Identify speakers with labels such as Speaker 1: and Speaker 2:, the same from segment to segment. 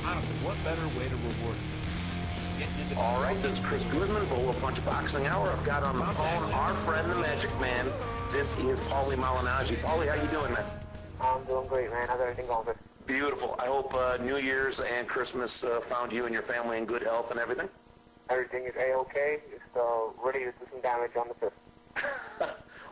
Speaker 1: Honestly, what better way to reward you? Getting into
Speaker 2: All right, this is Chris Goodman, Bolo Punch Boxing Hour. I've got on the phone our friend, the Magic Man. This is Paulie Malignaggi. Paulie, how you doing, man?
Speaker 3: I'm doing great, man. How's everything going? Good?
Speaker 2: Beautiful. I hope New Year's and Christmas found you and your family in good health and everything.
Speaker 3: Everything is A-okay. Just ready to do some damage on the fifth.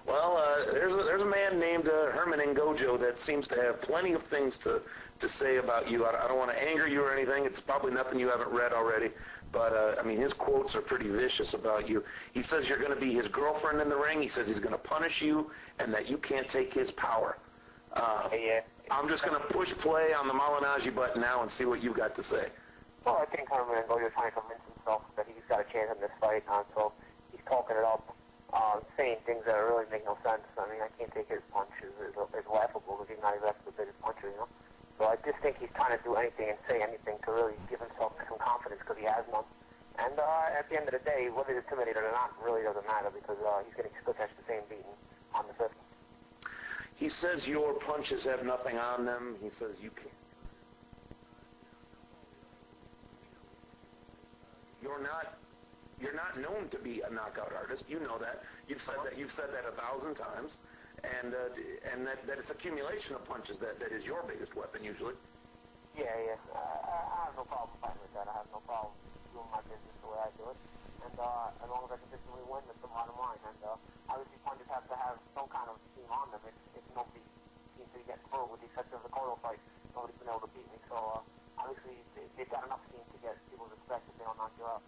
Speaker 2: Well, there's a man named Herman Ngoudjo that seems to have plenty of things to say about you. I don't want to anger you or anything. It's probably nothing you haven't read already. But, I mean, his quotes are pretty vicious about you. He says you're going to be his girlfriend in the ring. He says he's going to punish you and that you can't take his power.
Speaker 3: Yeah.
Speaker 2: I'm just going to push play on the Malignaggi button now and see what you got to say.
Speaker 3: Well, I think Herman Ngoudjo is trying to convince himself that he's got a chance in this fight, so he's talking it up, saying things that really make no sense. I mean, I can't take his punches. It's laughable because he's not exactly the biggest puncher, you know? So I just think he's trying to do anything and say anything to really give himself some confidence because he has none. And at the end of the day, whether he's intimidated or not really doesn't matter because he's going to still catch the same beating on the fifth.
Speaker 2: He says your punches have nothing on them. He says you can't. You're not known to be a knockout artist. You know that. You've said that 1,000 times, and that it's accumulation of punches that is your biggest weapon usually.
Speaker 3: Yeah. I have no problem fighting with that. I have no problem doing my business the way I do it. And as long as I consistently win, that's the bottom line. And obviously punches have to have some kind of steam on them. If nobody seems to be getting through, with the exception of the Cotto fight, nobody's been able to beat me. So obviously they've got enough steam to get people's respect if they don't knock you out.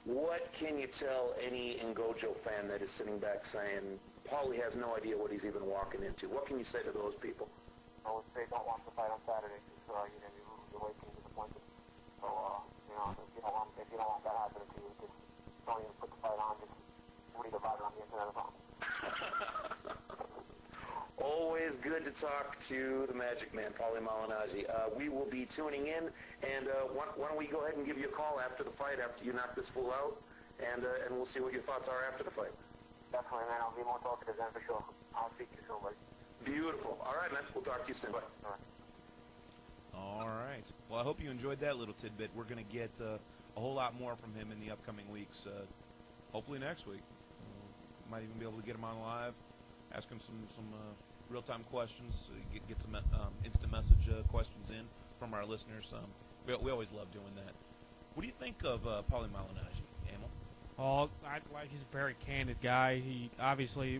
Speaker 2: What can you tell any Ngoudjo fan that is sitting back saying, Paulie has no idea what he's even walking into? What can you say to those people?
Speaker 3: I would say don't watch the fight on Saturday because you lose your way to disappointed. So, if you don't want that happening to you, just don't even put the fight on. Just read about it on the internet about it.
Speaker 2: Always good to talk to the Magic Man, Paulie Malignaggi. We will be tuning in, and why don't we go ahead and give you a call after the fight, after you knock this fool out, and we'll see what your thoughts are after the fight.
Speaker 3: Definitely, man. I'll be more talkative then for sure. I'll speak to you soon, buddy.
Speaker 2: Beautiful. All right, man. We'll talk to you soon. Bye.
Speaker 1: All right. Well, I hope you enjoyed that little tidbit. We're going to get a whole lot more from him in the upcoming weeks, hopefully next week. Might even be able to get him on live, ask him some real-time questions, get some instant message questions in from our listeners. We always love doing that. What do you think of Paulie Malignaggi, Emil?
Speaker 4: Oh, he's a very candid guy.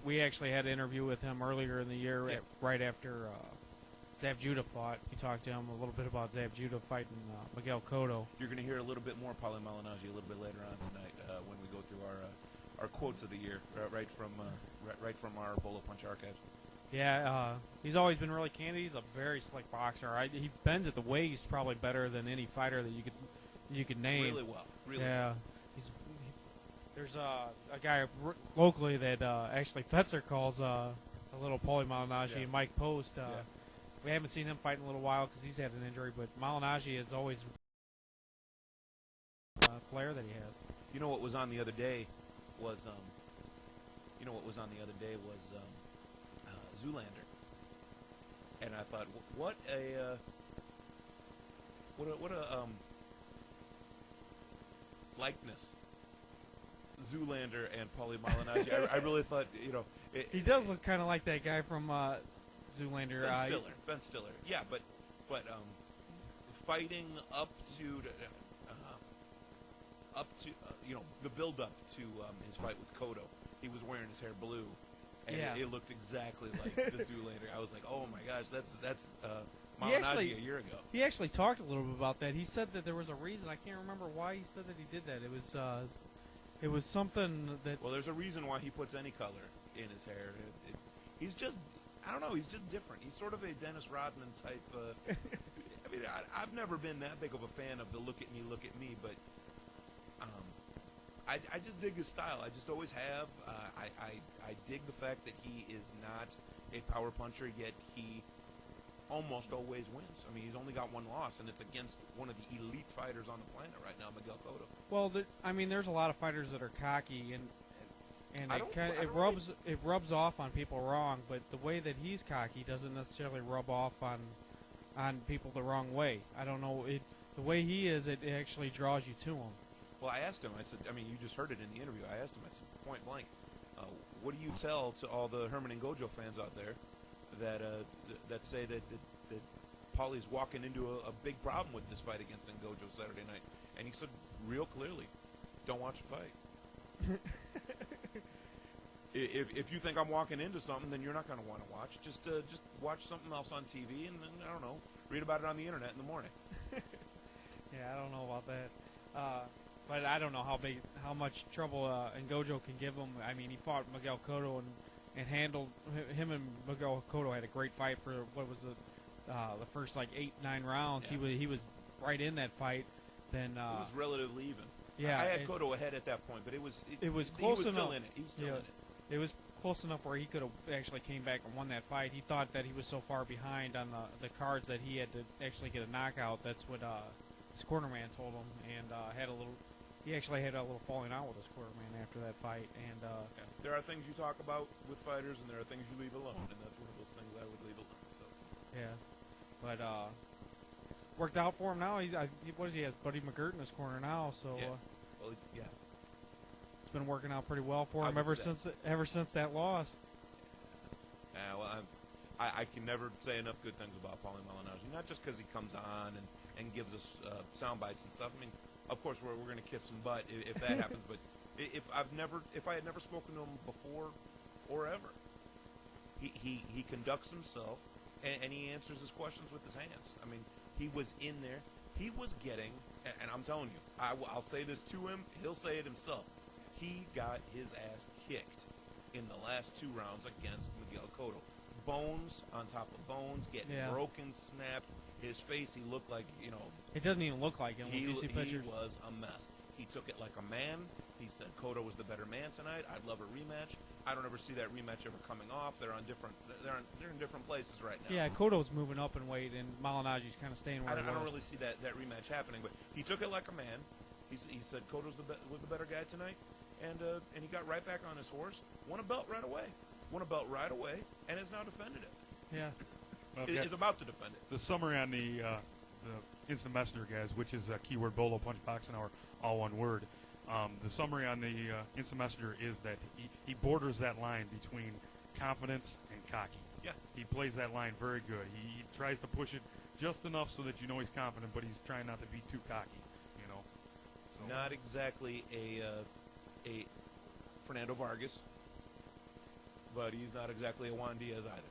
Speaker 4: We actually had an interview with him earlier in the year, right after Zab Judah fought. We talked to him a little bit about Zab Judah fighting Miguel Cotto.
Speaker 1: You're going to hear a little bit more Paulie Malignaggi a little bit later on tonight when we go through our quotes of the year, right from our Bolo Punch archives.
Speaker 4: Yeah, he's always been really candid. He's a very slick boxer. He bends at the waist probably better than any fighter that you could name.
Speaker 1: Really well. Really
Speaker 4: yeah.
Speaker 1: well.
Speaker 4: There's a guy locally that actually Fetzer calls a little Paulie Malignaggi, and Mike Post. We haven't seen him fight in a little while because he's had an injury, but Malignaggi is always flair that he has.
Speaker 1: You know what was on the other day was Zoolander, and I thought, what a likeness, Zoolander and Paulie Malignaggi. I really thought,
Speaker 4: he does look kind of like that guy from Zoolander.
Speaker 1: Ben Stiller. Yeah, but fighting up to the build up to his fight with Cotto. He was wearing his hair blue. And it looked exactly like the Zoolander. I was like, oh my gosh, that's Malignaggi a year ago.
Speaker 4: He actually talked a little bit about that. He said that there was a reason. I can't remember why he said that he did that. It was something that.
Speaker 1: Well, there's a reason why he puts any color in his hair. He's just, I don't know, he's just different. He's sort of a Dennis Rodman type. I mean, I've never been that big of a fan of the look at me, but I just dig his style. I just always have. I dig the fact that he is not a power puncher, yet he almost always wins. I mean, he's only got one loss, and it's against one of the elite fighters on the planet right now, Miguel Cotto.
Speaker 4: Well, there's a lot of fighters that are cocky, and it rubs off on people wrong. But the way that he's cocky doesn't necessarily rub off on on people the wrong way. I don't know. The way he is, it actually draws you to him.
Speaker 1: Well, I asked him. I said, I mean, you just heard it in the interview. I asked him. I said, point blank, what do you tell to all the Herman Ngoudjo fans out there that say that Paulie's walking into a big problem with this fight against Ngoudjo Saturday night? And he said, real clearly, don't watch the fight. If you think I'm walking into something, then you're not going to want to watch. Just watch something else on TV, and then, I don't know, read about it on the internet in the morning.
Speaker 4: Yeah, I don't know about that. But I don't know how much trouble Ngoudjo can give him. I mean, he fought Miguel Cotto and handled him, and Miguel Cotto had a great fight for what was the first like 8-9 rounds.
Speaker 1: Yeah.
Speaker 4: He was right in that fight. Then
Speaker 1: it was relatively even.
Speaker 4: Yeah,
Speaker 1: I had Cotto ahead at that point, but it was
Speaker 4: close
Speaker 1: he was
Speaker 4: enough.
Speaker 1: Still in it. He was still in it.
Speaker 4: It was close enough where he could have actually came back and won that fight. He thought that he was so far behind on the cards that he had to actually get a knockout. That's what his cornerman told him, and he actually had a little falling out with his cornerman after that fight. And
Speaker 1: there are things you talk about with fighters, and there are things you leave alone, and that's one of those things I would leave alone. So.
Speaker 4: Yeah, but worked out for him now. What does he has? Buddy McGirt in his corner now, so
Speaker 1: Yeah. Well, yeah.
Speaker 4: it's been working out pretty well for him
Speaker 1: I
Speaker 4: ever
Speaker 1: would say.
Speaker 4: since that loss.
Speaker 1: Yeah, well, I can never say enough good things about Paulie Malignaggi. Not just because he comes on and gives us sound bites and stuff. I mean, of course, we're going to kiss some butt if that happens. But if I had never spoken to him before or ever, he conducts himself and he answers his questions with his hands. I mean, he was in there. He was getting, and I'm telling you, I'll say this to him. He'll say it himself. He got his ass kicked in the last 2 rounds against Miguel Cotto. Bones on top of bones, getting broken, snapped. His face, he looked like,
Speaker 4: It doesn't even look like him. When you see
Speaker 1: he
Speaker 4: pictures.
Speaker 1: was a mess. He took it like a man. He said Cotto was the better man tonight. I'd love a rematch. I don't ever see that rematch ever coming off. They're in different places right now.
Speaker 4: Yeah, Cotto's moving up in weight, and Malignaggi's kind of staying where
Speaker 1: I
Speaker 4: he
Speaker 1: don't
Speaker 4: was.
Speaker 1: really see that rematch happening, but he took it like a man. He said Cotto was the better guy tonight, and he got right back on his horse, won a belt right away, and has now defended it.
Speaker 4: Yeah.
Speaker 1: Is about to defend it.
Speaker 5: The summary on the Instant Messenger, guys, which is keyword Bolo Punch Boxing Hour, all one word. The summary on the Instant Messenger is that he borders that line between confidence and cocky.
Speaker 1: Yeah.
Speaker 5: He plays that line very good. He tries to push it just enough so that you know he's confident, but he's trying not to be too cocky, So.
Speaker 1: Not exactly a Fernando Vargas, but he's not exactly a Juan Diaz either.